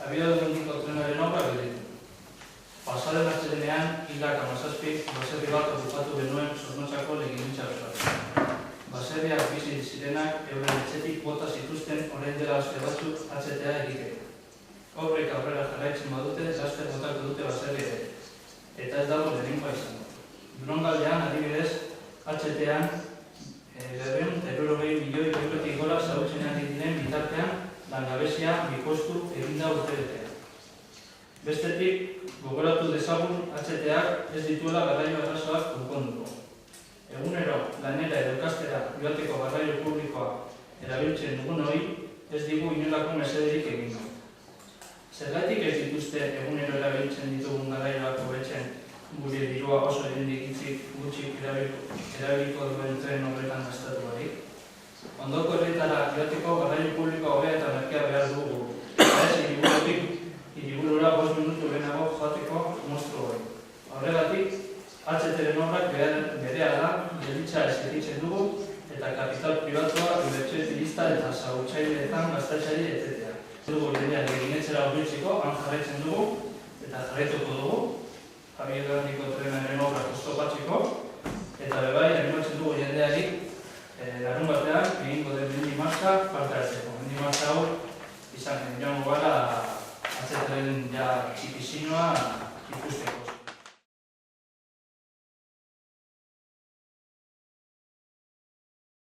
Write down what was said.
Abiaduriko trenaren obra gelditu. Pasaren astelehenean hilak 17 baserri bat okupatu genuen Zornotzako legebiltzarrean. Baserriak bizi zirenak euren etxetik bota zituzten orain dela aste batzuk HTA egiteko. Obrek aurrera jarraitzen badute, laster botako dute baserri ere. Eta ez dago lehenengoa izango. Durangaldean, adibidez, HTA-an 260 milioi eurotik gora zagutzen ari diren bitartean langabezia bikoiztu eginda urtebetean. Bestetik, gogoratu dezagun HTA-ak ez dituela garraio arazoak konponduko. Egunero, lanera edo ikastera joateko garraio publikoa erabiltzen dugun hori, ez digu inolako mesederik egingo. Zergatik ez dituzte egunero erabiltzen ditugun garraioak hobetzen gure dirua oso hemendik gutxik erabiliko duen tren horretan gastatu barik? Ondoko herrietara joateko garraio publikoa hobea eta merkea behar dugu. Ez hiriburura 5 minutu lehenago joateko mostro hori. Horregatik, HT-ren obrak berehala gelditzea eskatzen dugu eta kapital pribatua inbertsioetilista eta zagutzaileetan gastatzeari etetea. Dugu jendeak eginetzera hurbiltzeko, han jarraitzen dugu eta jarraituko dugu. Abiaduriko trenaren obrak oztopatzeko eta bebai animatzen dugu jendeari larun batean egingo den mendi martxa parte hartzeko. Mendi martxa hau izan joango gara HT-ren txipizinoa ikusteko.